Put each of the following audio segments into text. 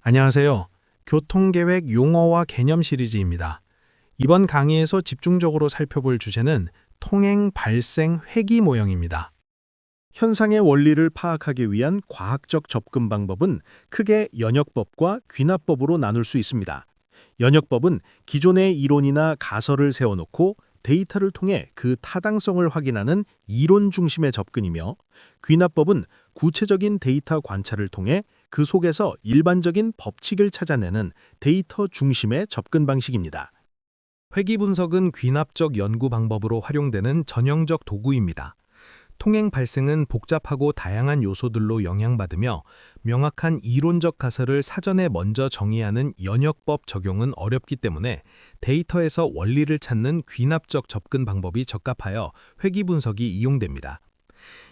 안녕하세요. 교통계획 용어와 개념 시리즈입니다. 이번 강의에서 집중적으로 살펴볼 주제는 통행 발생 회귀 모형입니다. 현상의 원리를 파악하기 위한 과학적 접근 방법은 크게 연역법과 귀납법으로 나눌 수 있습니다. 연역법은 기존의 이론이나 가설을 세워놓고 데이터를 통해 그 타당성을 확인하는 이론 중심의 접근이며, 귀납법은 구체적인 데이터 관찰을 통해 그 속에서 일반적인 법칙을 찾아내는 데이터 중심의 접근 방식입니다. 회귀 분석은 귀납적 연구 방법으로 활용되는 전형적 도구입니다. 통행 발생은 복잡하고 다양한 요소들로 영향받으며 명확한 이론적 가설을 사전에 먼저 정의하는 연역법 적용은 어렵기 때문에 데이터에서 원리를 찾는 귀납적 접근 방법이 적합하여 회귀 분석이 이용됩니다.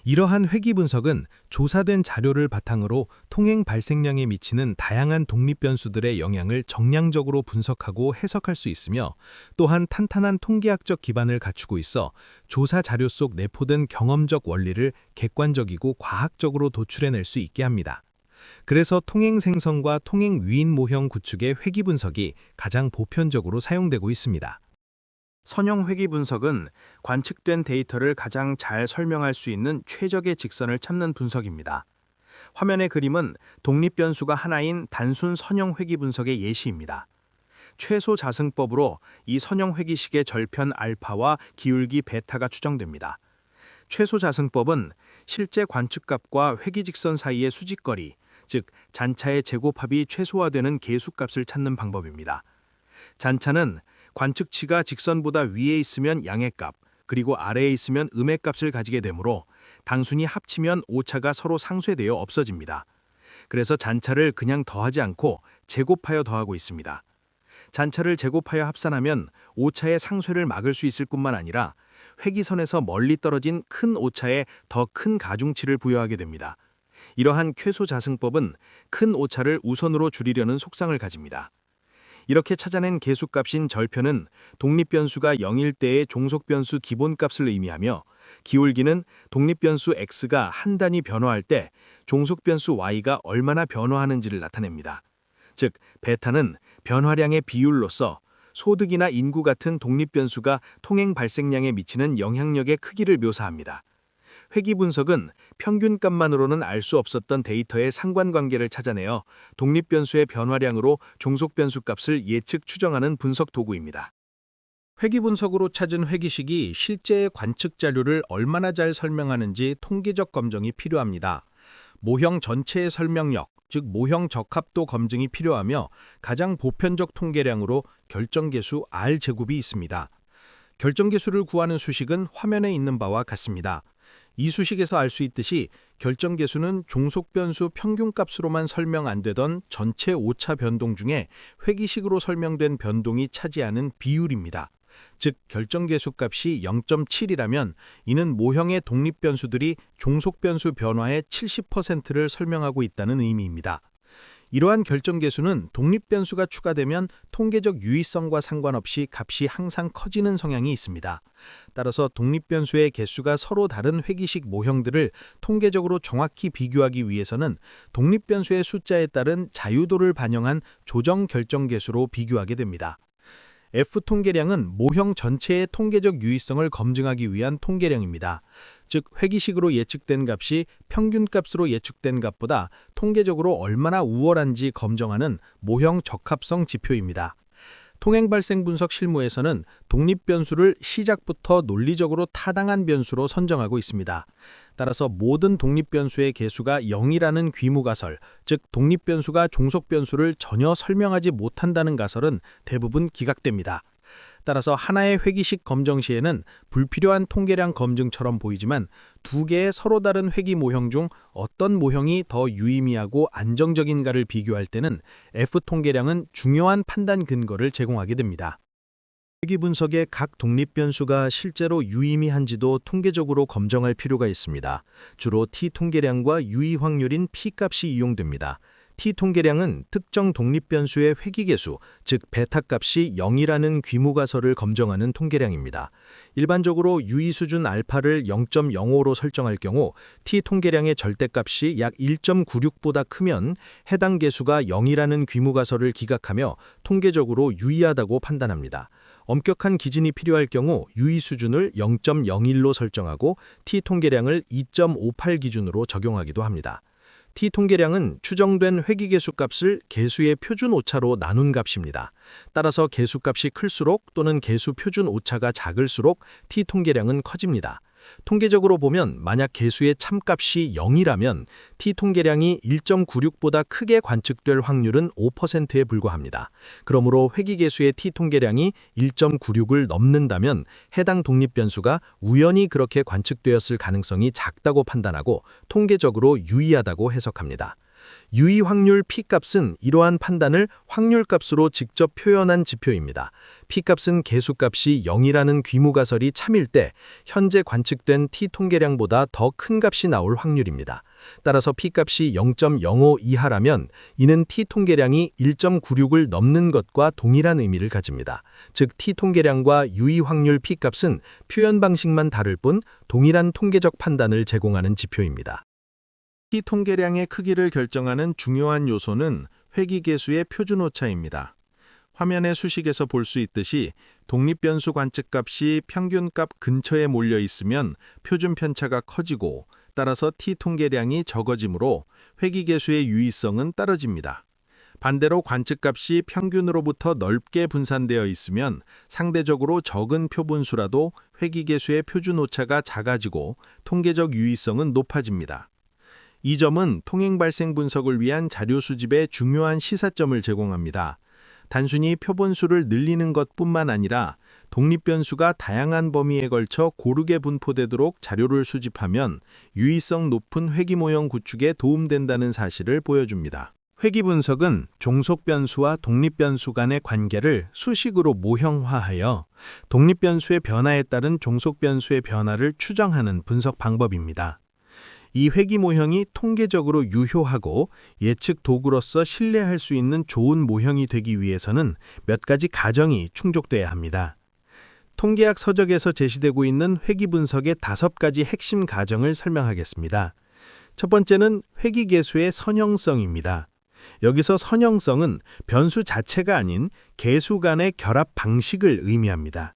이러한 회귀 분석은 조사된 자료를 바탕으로 통행 발생량에 미치는 다양한 독립 변수들의 영향을 정량적으로 분석하고 해석할 수 있으며, 또한 탄탄한 통계학적 기반을 갖추고 있어 조사 자료 속 내포된 경험적 원리를 객관적이고 과학적으로 도출해낼 수 있게 합니다. 그래서 통행 생성과 통행 유인 모형 구축의 회귀 분석이 가장 보편적으로 사용되고 있습니다. 선형 회귀 분석은 관측된 데이터를 가장 잘 설명할 수 있는 최적의 직선을 찾는 분석입니다. 화면의 그림은 독립 변수가 하나인 단순 선형 회귀 분석의 예시입니다. 최소 자승법으로 이 선형 회귀식의 절편 알파와 기울기 베타가 추정됩니다. 최소 자승법은 실제 관측값과 회귀 직선 사이의 수직거리, 즉 잔차의 제곱합이 최소화되는 계수값을 찾는 방법입니다. 잔차는 관측치가 직선보다 위에 있으면 양의 값, 그리고 아래에 있으면 음의 값을 가지게 되므로 단순히 합치면 오차가 서로 상쇄되어 없어집니다. 그래서 잔차를 그냥 더하지 않고 제곱하여 더하고 있습니다. 잔차를 제곱하여 합산하면 오차의 상쇄를 막을 수 있을 뿐만 아니라 회귀선에서 멀리 떨어진 큰 오차에 더 큰 가중치를 부여하게 됩니다. 이러한 쾌소자승법은 큰 오차를 우선으로 줄이려는 속성을 가집니다. 이렇게 찾아낸 계수값인 절편은 독립변수가 0일 때의 종속변수 기본값을 의미하며, 기울기는 독립변수 x가 한 단위 변화할 때 종속변수 y가 얼마나 변화하는지를 나타냅니다. 즉, 베타는 변화량의 비율로서 소득이나 인구 같은 독립변수가 통행 발생량에 미치는 영향력의 크기를 묘사합니다. 회귀 분석은 평균값만으로는 알 수 없었던 데이터의 상관관계를 찾아내어 독립변수의 변화량으로 종속변수 값을 예측 추정하는 분석 도구입니다. 회귀 분석으로 찾은 회귀식이 실제의 관측 자료를 얼마나 잘 설명하는지 통계적 검증이 필요합니다. 모형 전체의 설명력, 즉 모형 적합도 검증이 필요하며, 가장 보편적 통계량으로 결정계수 R제곱이 있습니다. 결정계수를 구하는 수식은 화면에 있는 바와 같습니다. 이 수식에서 알 수 있듯이 결정계수는 종속변수 평균값으로만 설명 안 되던 전체 오차 변동 중에 회귀식으로 설명된 변동이 차지하는 비율입니다. 즉, 결정계수 값이 0.7이라면 이는 모형의 독립변수들이 종속변수 변화의 70%를 설명하고 있다는 의미입니다. 이러한 결정계수는 독립변수가 추가되면 통계적 유의성과 상관없이 값이 항상 커지는 성향이 있습니다. 따라서 독립변수의 개수가 서로 다른 회귀식 모형들을 통계적으로 정확히 비교하기 위해서는 독립변수의 숫자에 따른 자유도를 반영한 조정 결정계수로 비교하게 됩니다. F통계량은 모형 전체의 통계적 유의성을 검증하기 위한 통계량입니다. 즉, 회귀식으로 예측된 값이 평균값으로 예측된 값보다 통계적으로 얼마나 우월한지 검증하는 모형 적합성 지표입니다. 통행 발생 분석 실무에서는 독립변수를 시작부터 논리적으로 타당한 변수로 선정하고 있습니다. 따라서 모든 독립변수의 개수가 0이라는 귀무가설, 즉 독립변수가 종속변수를 전혀 설명하지 못한다는 가설은 대부분 기각됩니다. 따라서 하나의 회귀식 검정 시에는 불필요한 통계량 검증처럼 보이지만, 두 개의 서로 다른 회귀 모형 중 어떤 모형이 더 유의미하고 안정적인가를 비교할 때는 F통계량은 중요한 판단 근거를 제공하게 됩니다. 회귀 분석의 각 독립변수가 실제로 유의미한지도 통계적으로 검증할 필요가 있습니다. 주로 T통계량과 유의 확률인 P값이 이용됩니다. T 통계량은 특정 독립변수의 회귀계수, 즉 베타값이 0이라는 귀무가설을 검증하는 통계량입니다. 일반적으로 유의 수준 알파를 0.05로 설정할 경우 T 통계량의 절대값이 약 1.96보다 크면 해당 계수가 0이라는 귀무가설을 기각하며 통계적으로 유의하다고 판단합니다. 엄격한 기준이 필요할 경우 유의 수준을 0.01로 설정하고 T 통계량을 2.58 기준으로 적용하기도 합니다. T 통계량은 추정된 회귀계수 값을 계수의 표준 오차로 나눈 값입니다. 따라서 계수값이 클수록 또는 계수 표준 오차가 작을수록 T 통계량은 커집니다. 통계적으로 보면 만약 계수의 참값이 0이라면 T 통계량이 1.96보다 크게 관측될 확률은 5%에 불과합니다. 그러므로 회귀계수의 T 통계량이 1.96을 넘는다면 해당 독립변수가 우연히 그렇게 관측되었을 가능성이 작다고 판단하고 통계적으로 유의하다고 해석합니다. 유의 확률 P값은 이러한 판단을 확률값으로 직접 표현한 지표입니다. P값은 계수값이 0이라는 귀무가설이 참일 때 현재 관측된 T 통계량보다 더 큰 값이 나올 확률입니다. 따라서 P값이 0.05 이하라면 이는 T 통계량이 1.96을 넘는 것과 동일한 의미를 가집니다. 즉 T 통계량과 유의 확률 P값은 표현 방식만 다를 뿐 동일한 통계적 판단을 제공하는 지표입니다. T 통계량의 크기를 결정하는 중요한 요소는 회귀계수의 표준오차입니다. 화면의 수식에서 볼 수 있듯이 독립변수 관측값이 평균값 근처에 몰려 있으면 표준 편차가 커지고 따라서 T 통계량이 적어지므로 회귀계수의 유의성은 떨어집니다. 반대로 관측값이 평균으로부터 넓게 분산되어 있으면 상대적으로 적은 표분수라도 회귀계수의 표준오차가 작아지고 통계적 유의성은 높아집니다. 이 점은 통행 발생 분석을 위한 자료 수집에 중요한 시사점을 제공합니다. 단순히 표본수를 늘리는 것뿐만 아니라 독립변수가 다양한 범위에 걸쳐 고르게 분포되도록 자료를 수집하면 유의성 높은 회귀모형 구축에 도움된다는 사실을 보여줍니다. 회귀 분석은 종속변수와 독립변수 간의 관계를 수식으로 모형화하여 독립변수의 변화에 따른 종속변수의 변화를 추정하는 분석 방법입니다. 이 회귀 모형이 통계적으로 유효하고 예측 도구로서 신뢰할 수 있는 좋은 모형이 되기 위해서는 몇 가지 가정이 충족돼야 합니다. 통계학 서적에서 제시되고 있는 회귀 분석의 5가지 핵심 가정을 설명하겠습니다. 첫 번째는 회귀계수의 선형성입니다. 여기서 선형성은 변수 자체가 아닌 계수 간의 결합 방식을 의미합니다.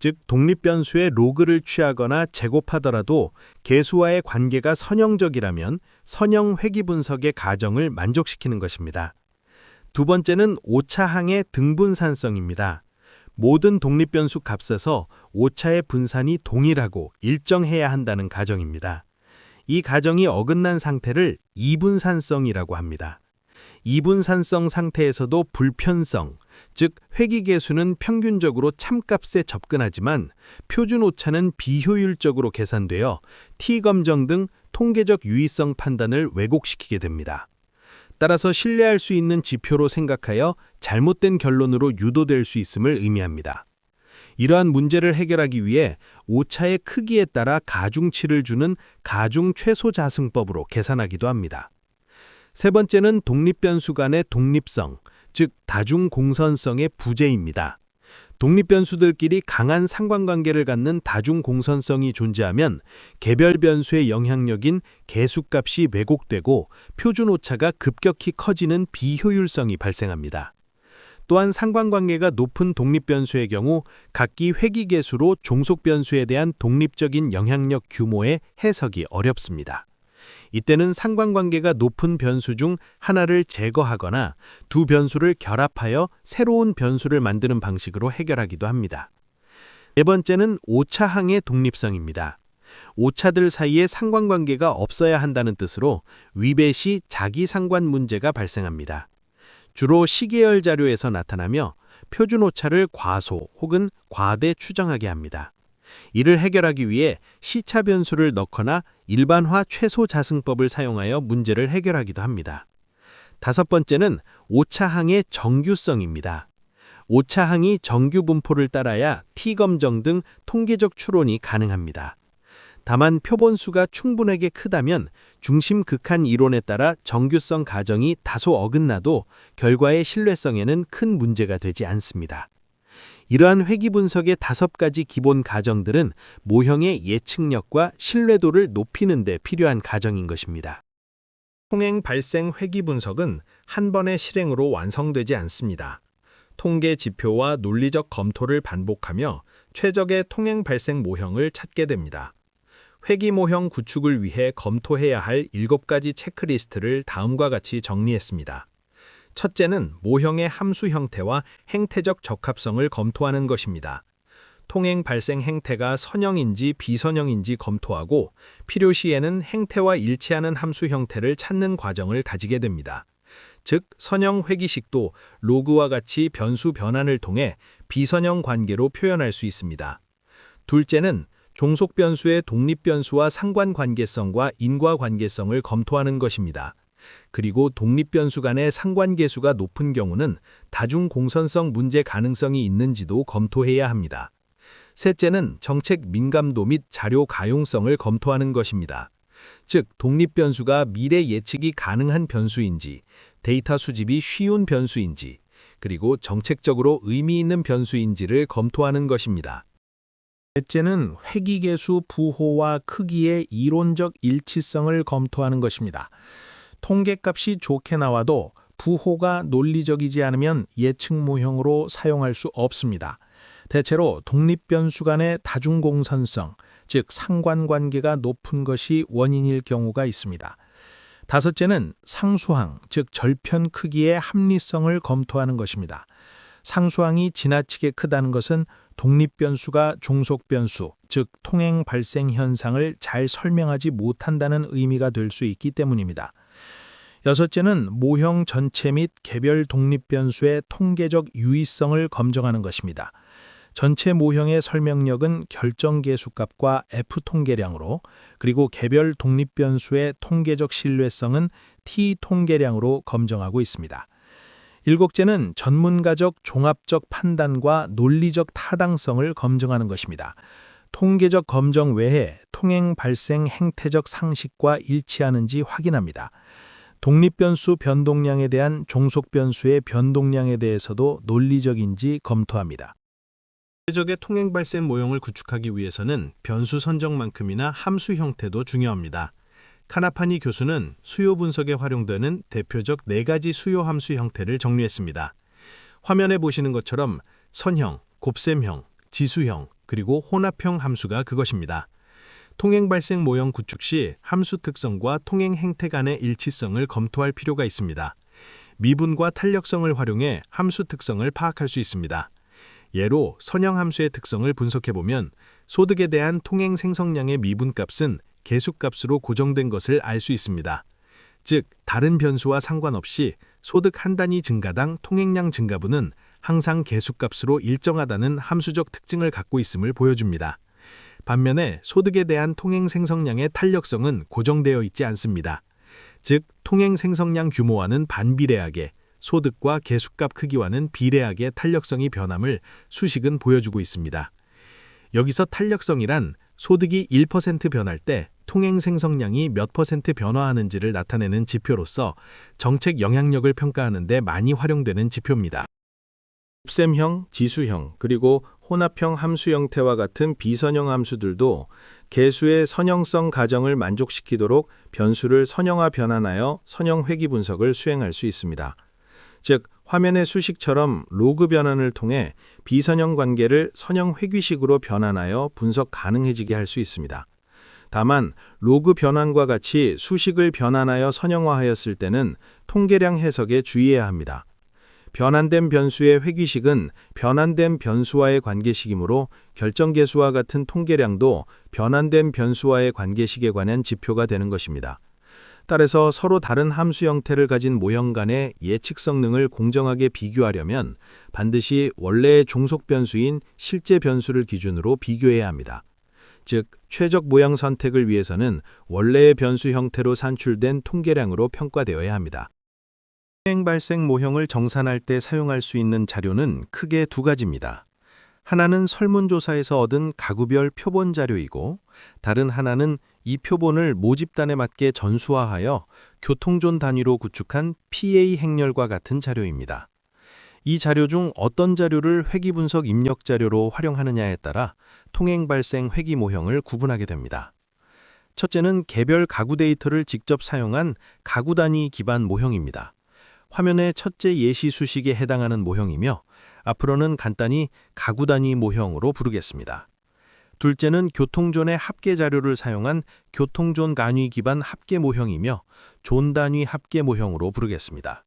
즉 독립변수의 로그를 취하거나 제곱하더라도 계수와의 관계가 선형적이라면 선형 회귀 분석의 가정을 만족시키는 것입니다. 두 번째는 오차항의 등분산성입니다. 모든 독립변수 값에서 오차의 분산이 동일하고 일정해야 한다는 가정입니다. 이 가정이 어긋난 상태를 이분산성이라고 합니다. 이분산성 상태에서도 불편성, 즉 회귀계수는 평균적으로 참값에 접근하지만 표준오차는 비효율적으로 계산되어 T검정 등 통계적 유의성 판단을 왜곡시키게 됩니다. 따라서 신뢰할 수 있는 지표로 생각하여 잘못된 결론으로 유도될 수 있음을 의미합니다. 이러한 문제를 해결하기 위해 오차의 크기에 따라 가중치를 주는 가중최소자승법으로 계산하기도 합니다. 세 번째는 독립변수 간의 독립성, 즉 다중공선성의 부재입니다. 독립변수들끼리 강한 상관관계를 갖는 다중공선성이 존재하면 개별 변수의 영향력인 계수값이 왜곡되고 표준오차가 급격히 커지는 비효율성이 발생합니다. 또한 상관관계가 높은 독립변수의 경우 각기 회귀계수로 종속변수에 대한 독립적인 영향력 규모의 해석이 어렵습니다. 이때는 상관관계가 높은 변수 중 하나를 제거하거나 두 변수를 결합하여 새로운 변수를 만드는 방식으로 해결하기도 합니다. 네 번째는 오차항의 독립성입니다. 오차들 사이에 상관관계가 없어야 한다는 뜻으로 위배 시 자기상관 문제가 발생합니다. 주로 시계열 자료에서 나타나며 표준오차를 과소 혹은 과대 추정하게 합니다. 이를 해결하기 위해 시차 변수를 넣거나 일반화 최소자승법을 사용하여 문제를 해결하기도 합니다. 다섯 번째는 오차항의 정규성입니다. 오차항이 정규 분포를 따라야 T검정 등 통계적 추론이 가능합니다. 다만 표본수가 충분하게 크다면 중심 극한 이론에 따라 정규성 가정이 다소 어긋나도 결과의 신뢰성에는 큰 문제가 되지 않습니다. 이러한 회귀 분석의 5가지 기본 가정들은 모형의 예측력과 신뢰도를 높이는 데 필요한 가정인 것입니다. 통행 발생 회귀 분석은 한 번의 실행으로 완성되지 않습니다. 통계 지표와 논리적 검토를 반복하며 최적의 통행 발생 모형을 찾게 됩니다. 회귀 모형 구축을 위해 검토해야 할 7가지 체크리스트를 다음과 같이 정리했습니다. 첫째는 모형의 함수 형태와 행태적 적합성을 검토하는 것입니다. 통행 발생 행태가 선형인지 비선형인지 검토하고 필요시에는 행태와 일치하는 함수 형태를 찾는 과정을 다지게 됩니다. 즉, 선형 회귀식도 로그와 같이 변수 변환을 통해 비선형 관계로 표현할 수 있습니다. 둘째는 종속 변수의 독립 변수와 상관관계성과 인과관계성을 검토하는 것입니다. 그리고 독립 변수 간의 상관계수가 높은 경우는 다중 공선성 문제 가능성이 있는지도 검토해야 합니다. 셋째는 정책 민감도 및 자료 가용성을 검토하는 것입니다. 즉, 독립 변수가 미래 예측이 가능한 변수인지, 데이터 수집이 쉬운 변수인지, 그리고 정책적으로 의미 있는 변수인지를 검토하는 것입니다. 넷째는 회귀계수 부호와 크기의 이론적 일치성을 검토하는 것입니다. 통계값이 좋게 나와도 부호가 논리적이지 않으면 예측 모형으로 사용할 수 없습니다. 대체로 독립 변수 간의 다중공선성, 즉 상관관계가 높은 것이 원인일 경우가 있습니다. 다섯째는 상수항, 즉 절편 크기의 합리성을 검토하는 것입니다. 상수항이 지나치게 크다는 것은 독립 변수가 종속 변수, 즉 통행 발생 현상을 잘 설명하지 못한다는 의미가 될 수 있기 때문입니다. 여섯째는 모형 전체 및 개별 독립 변수의 통계적 유의성을 검증하는 것입니다. 전체 모형의 설명력은 결정계수값과 F통계량으로, 그리고 개별 독립 변수의 통계적 신뢰성은 T통계량으로 검증하고 있습니다. 일곱째는 전문가적 종합적 판단과 논리적 타당성을 검증하는 것입니다. 통계적 검증 외에 통행 발생 행태적 상식과 일치하는지 확인합니다. 독립 변수 변동량에 대한 종속 변수의 변동량에 대해서도 논리적인지 검토합니다. 최적의 통행 발생 모형을 구축하기 위해서는 변수 선정만큼이나 함수 형태도 중요합니다. 카나파니 교수는 수요 분석에 활용되는 대표적 4가지 수요 함수 형태를 정리했습니다. 화면에 보시는 것처럼 선형, 곱셈형, 지수형, 그리고 혼합형 함수가 그것입니다. 통행 발생 모형 구축 시 함수 특성과 통행 행태 간의 일치성을 검토할 필요가 있습니다. 미분과 탄력성을 활용해 함수 특성을 파악할 수 있습니다. 예로 선형 함수의 특성을 분석해보면 소득에 대한 통행 생성량의 미분값은 계수값으로 고정된 것을 알 수 있습니다. 즉, 다른 변수와 상관없이 소득 한 단위 증가당 통행량 증가분은 항상 계수값으로 일정하다는 함수적 특징을 갖고 있음을 보여줍니다. 반면에 소득에 대한 통행 생성량의 탄력성은 고정되어 있지 않습니다. 즉, 통행 생성량 규모와는 반비례하게 소득과 계수값 크기와는 비례하게 탄력성이 변함을 수식은 보여주고 있습니다. 여기서 탄력성이란 소득이 1% 변할 때 통행 생성량이 몇 % 변화하는지를 나타내는 지표로서 정책 영향력을 평가하는 데 많이 활용되는 지표입니다. 곱셈형, 지수형, 그리고 혼합형 함수 형태와 같은 비선형 함수들도 계수의 선형성 가정을 만족시키도록 변수를 선형화 변환하여 선형 회귀 분석을 수행할 수 있습니다. 즉, 화면의 수식처럼 로그 변환을 통해 비선형 관계를 선형 회귀식으로 변환하여 분석 가능해지게 할 수 있습니다. 다만 로그 변환과 같이 수식을 변환하여 선형화하였을 때는 통계량 해석에 주의해야 합니다. 변환된 변수의 회귀식은 변환된 변수와의 관계식이므로 결정계수와 같은 통계량도 변환된 변수와의 관계식에 관한 지표가 되는 것입니다. 따라서 서로 다른 함수 형태를 가진 모형 간의 예측 성능을 공정하게 비교하려면 반드시 원래의 종속 변수인 실제 변수를 기준으로 비교해야 합니다. 즉, 최적 모형 선택을 위해서는 원래의 변수 형태로 산출된 통계량으로 평가되어야 합니다. 통행 발생 모형을 정산할 때 사용할 수 있는 자료는 크게 2가지입니다. 하나는 설문조사에서 얻은 가구별 표본 자료이고 다른 하나는 이 표본을 모집단에 맞게 전수화하여 교통존 단위로 구축한 PA 행렬과 같은 자료입니다. 이 자료 중 어떤 자료를 회귀분석 입력 자료로 활용하느냐에 따라 통행 발생 회귀 모형을 구분하게 됩니다. 첫째는 개별 가구 데이터를 직접 사용한 가구 단위 기반 모형입니다. 화면의 첫째 예시 수식에 해당하는 모형이며 앞으로는 간단히 가구 단위 모형으로 부르겠습니다. 둘째는 교통존의 합계 자료를 사용한 교통존 단위 기반 합계 모형이며 존 단위 합계 모형으로 부르겠습니다.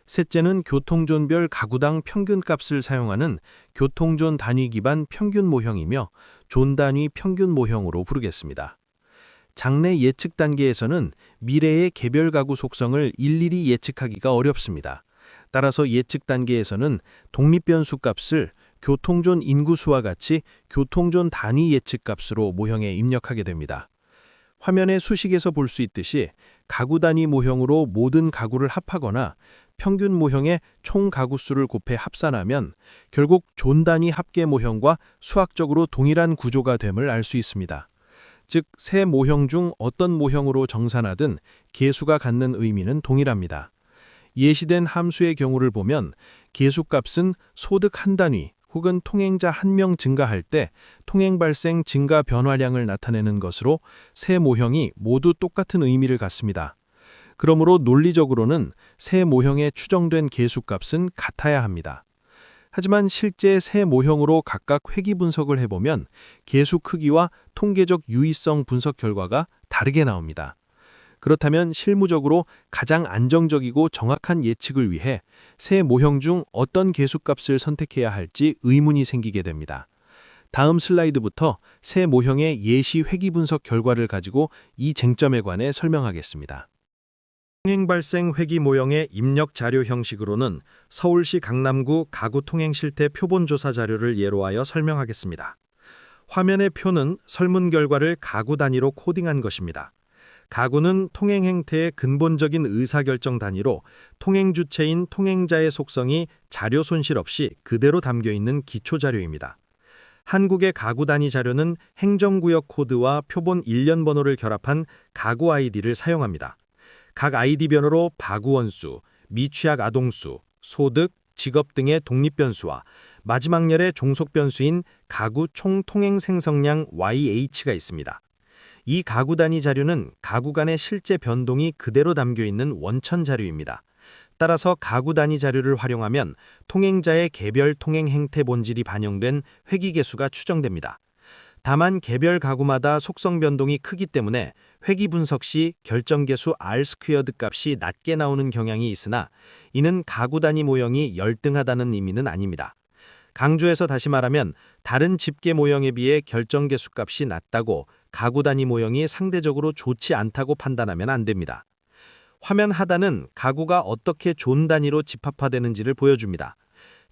셋째는 교통존별 가구당 평균값을 사용하는 교통존 단위 기반 평균 모형이며 존 단위 평균 모형으로 부르겠습니다. 장래 예측 단계에서는 미래의 개별 가구 속성을 일일이 예측하기가 어렵습니다. 따라서 예측 단계에서는 독립변수 값을 교통존 인구수와 같이 교통존 단위 예측 값으로 모형에 입력하게 됩니다. 화면의 수식에서 볼 수 있듯이 가구 단위 모형으로 모든 가구를 합하거나 평균 모형의 총 가구 수를 곱해 합산하면 결국 존 단위 합계 모형과 수학적으로 동일한 구조가 됨을 알 수 있습니다. 즉, 세 모형 중 어떤 모형으로 정산하든 계수가 갖는 의미는 동일합니다. 예시된 함수의 경우를 보면 계수값은 소득 한 단위 혹은 통행자 한 명 증가할 때 통행 발생 증가 변화량을 나타내는 것으로 세 모형이 모두 똑같은 의미를 갖습니다. 그러므로 논리적으로는 세 모형에 추정된 계수값은 같아야 합니다. 하지만 실제 세 모형으로 각각 회귀 분석을 해보면 계수 크기와 통계적 유의성 분석 결과가 다르게 나옵니다. 그렇다면 실무적으로 가장 안정적이고 정확한 예측을 위해 세 모형 중 어떤 계수값을 선택해야 할지 의문이 생기게 됩니다. 다음 슬라이드부터 세 모형의 예시 회귀 분석 결과를 가지고 이 쟁점에 관해 설명하겠습니다. 통행 발생 회귀 모형의 입력 자료 형식으로는 서울시 강남구 가구 통행 실태 표본 조사 자료를 예로 하여 설명하겠습니다. 화면의 표는 설문 결과를 가구 단위로 코딩한 것입니다. 가구는 통행 행태의 근본적인 의사결정 단위로 통행 주체인 통행자의 속성이 자료 손실 없이 그대로 담겨 있는 기초 자료입니다. 한국의 가구 단위 자료는 행정구역 코드와 표본 일련 번호를 결합한 가구 아이디를 사용합니다. 각 아이디 변호로 바구 원수, 미취학 아동수, 소득, 직업 등의 독립변수와 마지막 열의 종속 변수인 가구 총 통행 생성량 YH가 있습니다. 이 가구 단위 자료는 가구 간의 실제 변동이 그대로 담겨 있는 원천 자료입니다. 따라서 가구 단위 자료를 활용하면 통행자의 개별 통행 행태 본질이 반영된 회귀 개수가 추정됩니다. 다만 개별 가구마다 속성 변동이 크기 때문에 회귀 분석 시 결정계수 R² 값이 낮게 나오는 경향이 있으나 이는 가구 단위 모형이 열등하다는 의미는 아닙니다. 강조해서 다시 말하면 다른 집계 모형에 비해 결정계수 값이 낮다고 가구 단위 모형이 상대적으로 좋지 않다고 판단하면 안 됩니다. 화면 하단은 가구가 어떻게 존 단위로 집합화되는지를 보여줍니다.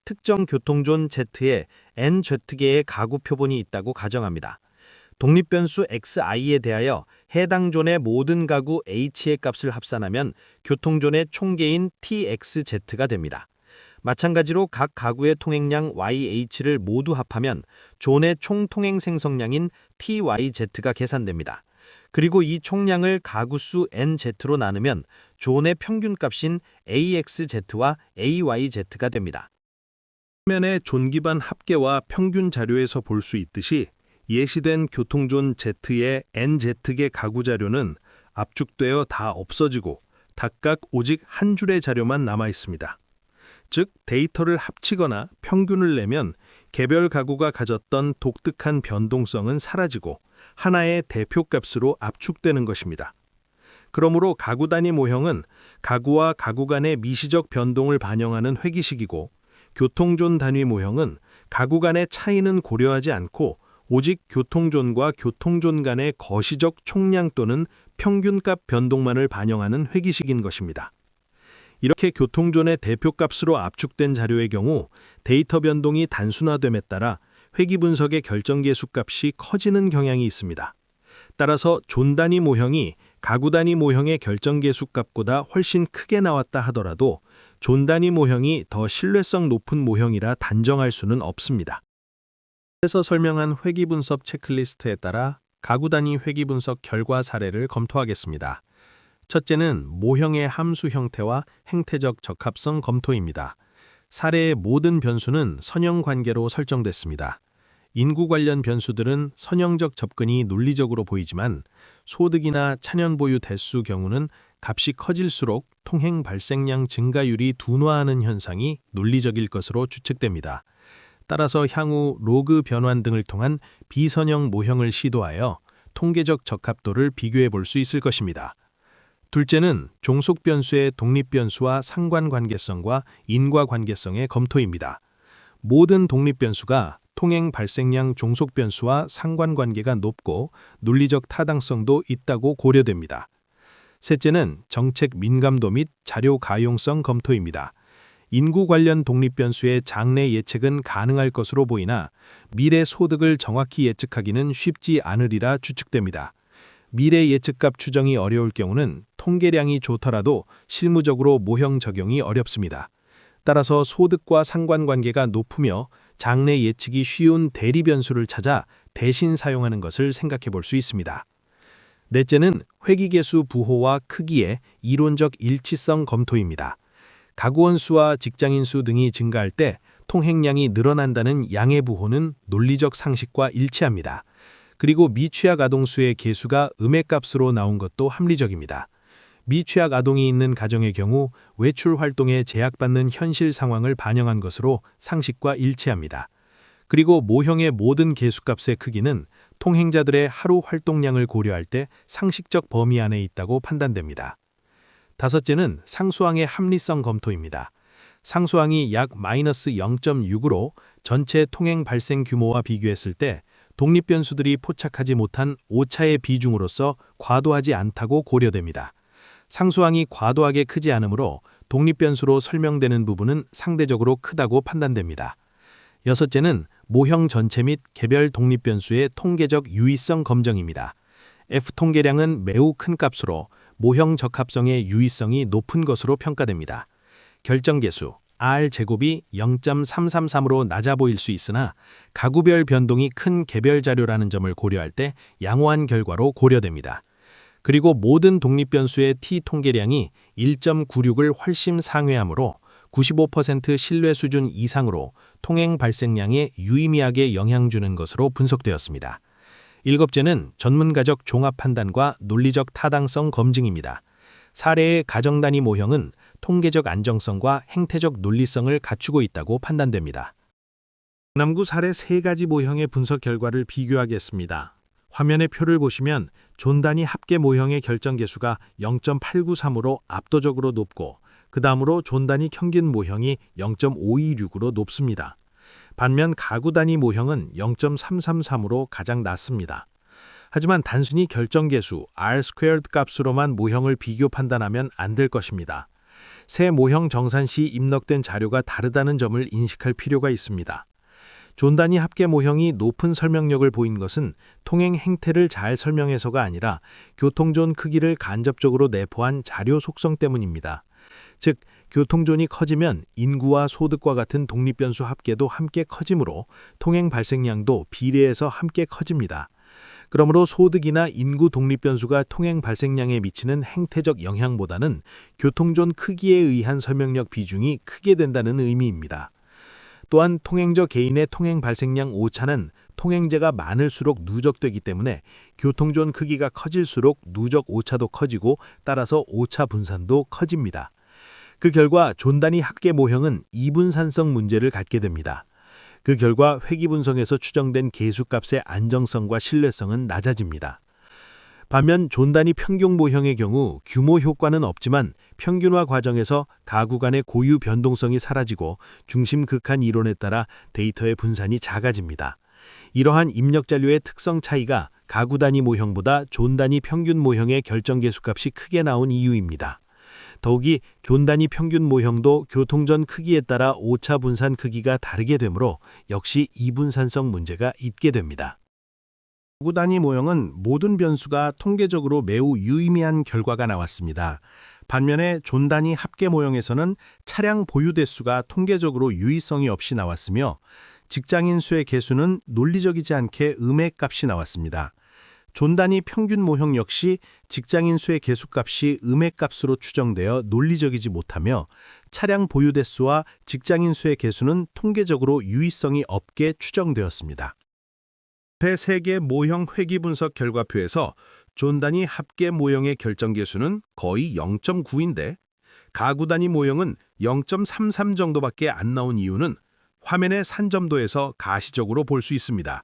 특정 교통존 Z에 NZ개의 가구 표본이 있다고 가정합니다. 독립변수 Xi에 대하여 해당 존의 모든 가구 H의 값을 합산하면 교통존의 총계인 TXZ가 됩니다. 마찬가지로 각 가구의 통행량 YH를 모두 합하면 존의 총 통행 생성량인 TYZ가 계산됩니다. 그리고 이 총량을 가구수 NZ로 나누면 존의 평균값인 AXZ와 AYZ가 됩니다. 화면의 존 기반 합계와 평균 자료에서 볼 수 있듯이 예시된 교통존 Z의 NZ개 가구 자료는 압축되어 다 없어지고 각각 오직 한 줄의 자료만 남아 있습니다. 즉, 데이터를 합치거나 평균을 내면 개별 가구가 가졌던 독특한 변동성은 사라지고 하나의 대표값으로 압축되는 것입니다. 그러므로 가구 단위 모형은 가구와 가구 간의 미시적 변동을 반영하는 회귀식이고 교통존 단위 모형은 가구 간의 차이는 고려하지 않고 오직 교통존과 교통존 간의 거시적 총량 또는 평균값 변동만을 반영하는 회귀식인 것입니다. 이렇게 교통존의 대표값으로 압축된 자료의 경우 데이터 변동이 단순화됨에 따라 회귀 분석의 결정계수 값이 커지는 경향이 있습니다. 따라서 존 단위 모형이 가구 단위 모형의 결정계수 값보다 훨씬 크게 나왔다 하더라도 존 단위 모형이 더 신뢰성 높은 모형이라 단정할 수는 없습니다. 에서 설명한 회귀분석 체크리스트에 따라 가구 단위 회귀분석 결과 사례를 검토하겠습니다. 첫째는 모형의 함수 형태와 행태적 적합성 검토입니다. 사례의 모든 변수는 선형 관계로 설정됐습니다. 인구 관련 변수들은 선형적 접근이 논리적으로 보이지만 소득이나 차년 보유 대수 경우는 값이 커질수록 통행 발생량 증가율이 둔화하는 현상이 논리적일 것으로 추측됩니다. 따라서 향후 로그 변환 등을 통한 비선형 모형을 시도하여 통계적 적합도를 비교해 볼 수 있을 것입니다. 둘째는 종속 변수의 독립 변수와 상관관계성과 인과관계성의 검토입니다. 모든 독립 변수가 통행 발생량 종속 변수와 상관관계가 높고 논리적 타당성도 있다고 고려됩니다. 셋째는 정책 민감도 및 자료 가용성 검토입니다. 인구 관련 독립 변수의 장래 예측은 가능할 것으로 보이나 미래 소득을 정확히 예측하기는 쉽지 않으리라 추측됩니다. 미래 예측값 추정이 어려울 경우는 통계량이 좋더라도 실무적으로 모형 적용이 어렵습니다. 따라서 소득과 상관관계가 높으며 장래 예측이 쉬운 대리 변수를 찾아 대신 사용하는 것을 생각해 볼 수 있습니다. 넷째는 회귀계수 부호와 크기의 이론적 일치성 검토입니다. 가구원 수와 직장인 수 등이 증가할 때 통행량이 늘어난다는 양의 부호는 논리적 상식과 일치합니다. 그리고 미취학 아동수의 계수가 음액값으로 나온 것도 합리적입니다. 미취학 아동이 있는 가정의 경우 외출 활동에 제약받는 현실 상황을 반영한 것으로 상식과 일치합니다. 그리고 모형의 모든 계수값의 크기는 통행자들의 하루 활동량을 고려할 때 상식적 범위 안에 있다고 판단됩니다. 다섯째는 상수항의 합리성 검토입니다. 상수항이 약 -0.6으로 전체 통행 발생 규모와 비교했을 때 독립 변수들이 포착하지 못한 오차의 비중으로서 과도하지 않다고 고려됩니다. 상수항이 과도하게 크지 않으므로 독립 변수로 설명되는 부분은 상대적으로 크다고 판단됩니다. 여섯째는 모형 전체 및 개별 독립 변수의 통계적 유의성 검정입니다. F통계량은 매우 큰 값으로 모형 적합성의 유의성이 높은 것으로 평가됩니다. 결정계수 R제곱이 0.333으로 낮아 보일 수 있으나 가구별 변동이 큰 개별 자료라는 점을 고려할 때 양호한 결과로 고려됩니다. 그리고 모든 독립 변수의 T통계량이 1.96을 훨씬 상회하므로 95% 신뢰 수준 이상으로 통행 발생량에 유의미하게 영향 주는 것으로 분석되었습니다. 일곱째는 전문가적 종합 판단과 논리적 타당성 검증입니다. 사례의 가정 단위 모형은 통계적 안정성과 행태적 논리성을 갖추고 있다고 판단됩니다. 남구 사례 3가지 모형의 분석 결과를 비교하겠습니다. 화면의 표를 보시면 존 단위 합계 모형의 결정계수가 0.893으로 압도적으로 높고 그 다음으로 존 단위 평균 모형이 0.526으로 높습니다. 반면 가구 단위 모형은 0.333으로 가장 낮습니다. 하지만 단순히 결정계수 R² 값으로만 모형을 비교 판단하면 안 될 것입니다. 세 모형 정산 시 입력된 자료가 다르다는 점을 인식할 필요가 있습니다. 존 단위 합계 모형이 높은 설명력을 보인 것은 통행 행태를 잘 설명해서가 아니라 교통존 크기를 간접적으로 내포한 자료 속성 때문입니다. 즉, 교통존이 커지면 인구와 소득과 같은 독립변수 합계도 함께 커지므로 통행 발생량도 비례해서 함께 커집니다. 그러므로 소득이나 인구 독립변수가 통행 발생량에 미치는 행태적 영향보다는 교통존 크기에 의한 설명력 비중이 크게 된다는 의미입니다. 또한 통행저 개인의 통행 발생량 오차는 통행재가 많을수록 누적되기 때문에 교통존 크기가 커질수록 누적 오차도 커지고 따라서 오차 분산도 커집니다. 그 결과 존 단위 합계 모형은 이분산성 문제를 갖게 됩니다. 그 결과 회귀분석에서 추정된 계수값의 안정성과 신뢰성은 낮아집니다. 반면 존 단위 평균 모형의 경우 규모 효과는 없지만 평균화 과정에서 가구 간의 고유 변동성이 사라지고 중심 극한 이론에 따라 데이터의 분산이 작아집니다. 이러한 입력 잔료의 특성 차이가 가구 단위 모형보다 존 단위 평균 모형의 결정 계수값이 크게 나온 이유입니다. 더욱이 존 단위 평균 모형도 교통전 크기에 따라 오차 분산 크기가 다르게 되므로 역시 이분산성 문제가 있게 됩니다. 가구 단위 모형은 모든 변수가 통계적으로 매우 유의미한 결과가 나왔습니다. 반면에 존 단위 합계 모형에서는 차량 보유 대수가 통계적으로 유의성이 없이 나왔으며 직장인 수의 개수는 논리적이지 않게 음의 값이 나왔습니다. 존 단위 평균 모형 역시 직장인 수의 개수값이 음의 값으로 추정되어 논리적이지 못하며 차량 보유 대수와 직장인 수의 개수는 통계적으로 유의성이 없게 추정되었습니다. 세계 모형 회귀 분석 결과표에서 존 단위 합계 모형의 결정 개수는 거의 0.9인데 가구 단위 모형은 0.33 정도밖에 안 나온 이유는 화면의 산점도에서 가시적으로 볼 수 있습니다.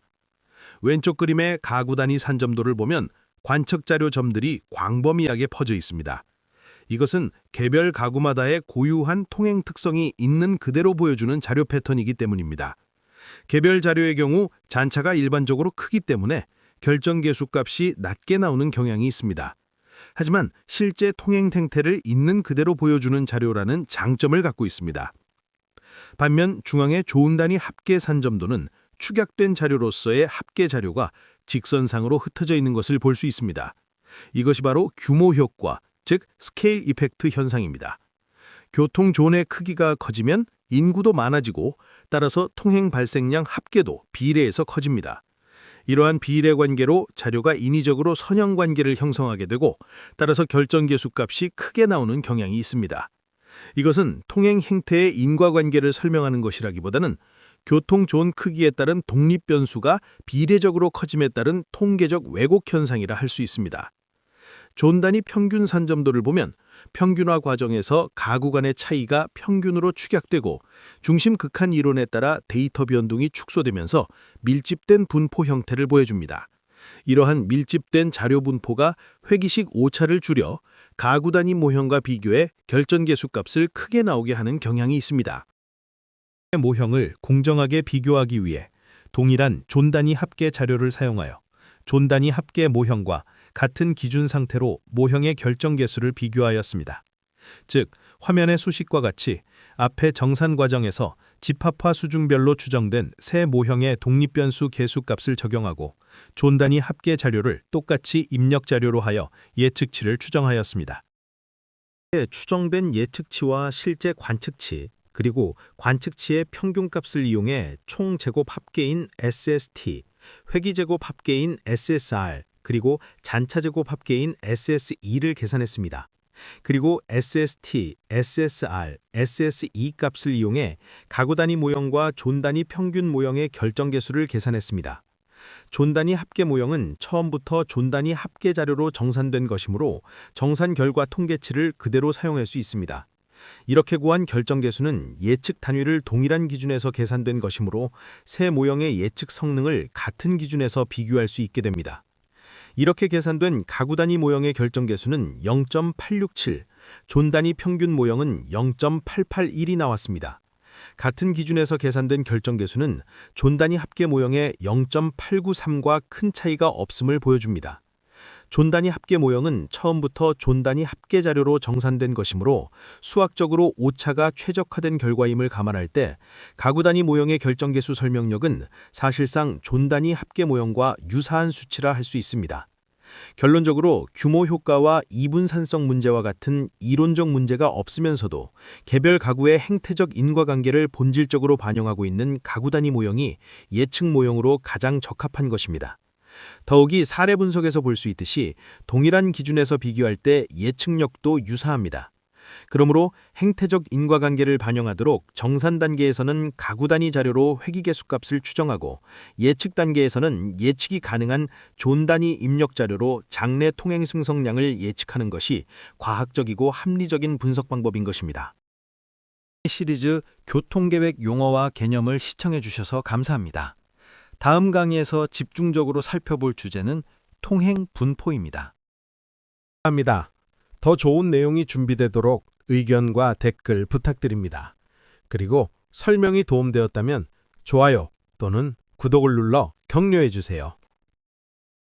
왼쪽 그림의 가구 단위 산점도를 보면 관측 자료 점들이 광범위하게 퍼져 있습니다. 이것은 개별 가구마다의 고유한 통행 특성이 있는 그대로 보여주는 자료 패턴이기 때문입니다. 개별 자료의 경우 잔차가 일반적으로 크기 때문에 결정 개수 값이 낮게 나오는 경향이 있습니다. 하지만 실제 통행 행태를 있는 그대로 보여주는 자료라는 장점을 갖고 있습니다. 반면 중앙의 존 단위 합계 산점도는 축약된 자료로서의 합계 자료가 직선상으로 흩어져 있는 것을 볼 수 있습니다. 이것이 바로 규모 효과, 즉 스케일 이펙트 현상입니다. 교통 존의 크기가 커지면 인구도 많아지고 따라서 통행 발생량 합계도 비례해서 커집니다. 이러한 비례 관계로 자료가 인위적으로 선형 관계를 형성하게 되고 따라서 결정 개수 값이 크게 나오는 경향이 있습니다. 이것은 통행 행태의 인과관계를 설명하는 것이라기보다는 교통 존 크기에 따른 독립 변수가 비례적으로 커짐에 따른 통계적 왜곡 현상이라 할 수 있습니다. 존 단위 평균 산점도를 보면 평균화 과정에서 가구 간의 차이가 평균으로 축약되고 중심 극한 이론에 따라 데이터 변동이 축소되면서 밀집된 분포 형태를 보여줍니다. 이러한 밀집된 자료 분포가 회기식 오차를 줄여 가구 단위 모형과 비교해 결정 개수 값을 크게 나오게 하는 경향이 있습니다. 모형을 공정하게 비교하기 위해 동일한 존 단위 합계 자료를 사용하여 존 단위 합계 모형과 같은 기준 상태로 모형의 결정 개수를 비교하였습니다. 즉, 화면의 수식과 같이 앞의 정산 과정에서 집합화 수중별로 추정된 새 모형의 독립변수 개수값을 적용하고 존 단위 합계 자료를 똑같이 입력 자료로 하여 예측치를 추정하였습니다. 추정된 예측치와 실제 관측치, 그리고 관측치의 평균값을 이용해 총 제곱 합계인 SST, 회기 제곱 합계인 SSR, 그리고 잔차 제곱 합계인 SSE를 계산했습니다. 그리고 SST, SSR, SSE 값을 이용해 가구 단위 모형과 존 단위 평균 모형의 결정 개수를 계산했습니다. 존 단위 합계 모형은 처음부터 존 단위 합계 자료로 정산된 것이므로 정산 결과 통계치를 그대로 사용할 수 있습니다. 이렇게 구한 결정 개수는 예측 단위를 동일한 기준에서 계산된 것이므로 새 모형의 예측 성능을 같은 기준에서 비교할 수 있게 됩니다. 이렇게 계산된 가구 단위 모형의 결정 개수는 0.867, 존 단위 평균 모형은 0.881이 나왔습니다. 같은 기준에서 계산된 결정 개수는 존 단위 합계 모형의 0.893과 큰 차이가 없음을 보여줍니다. 존 단위 합계 모형은 처음부터 존 단위 합계 자료로 정산된 것이므로 수학적으로 오차가 최적화된 결과임을 감안할 때 가구 단위 모형의 결정 개수 설명력은 사실상 존 단위 합계 모형과 유사한 수치라 할 수 있습니다. 결론적으로 규모 효과와 이분산성 문제와 같은 이론적 문제가 없으면서도 개별 가구의 행태적 인과관계를 본질적으로 반영하고 있는 가구 단위 모형이 예측 모형으로 가장 적합한 것입니다. 더욱이 사례 분석에서 볼 수 있듯이 동일한 기준에서 비교할 때 예측력도 유사합니다. 그러므로 행태적 인과관계를 반영하도록 정산 단계에서는 가구 단위 자료로 회기개수 값을 추정하고 예측 단계에서는 예측이 가능한 존 단위 입력 자료로 장래 통행 승성량을 예측하는 것이 과학적이고 합리적인 분석 방법인 것입니다. 시리즈 교통계획 용어와 개념을 시청해 주셔서 감사합니다. 다음 강의에서 집중적으로 살펴볼 주제는 통행 분포입니다. 감사합니다. 더 좋은 내용이 준비되도록 의견과 댓글 부탁드립니다. 그리고 설명이 도움되었다면 좋아요 또는 구독을 눌러 격려해 주세요.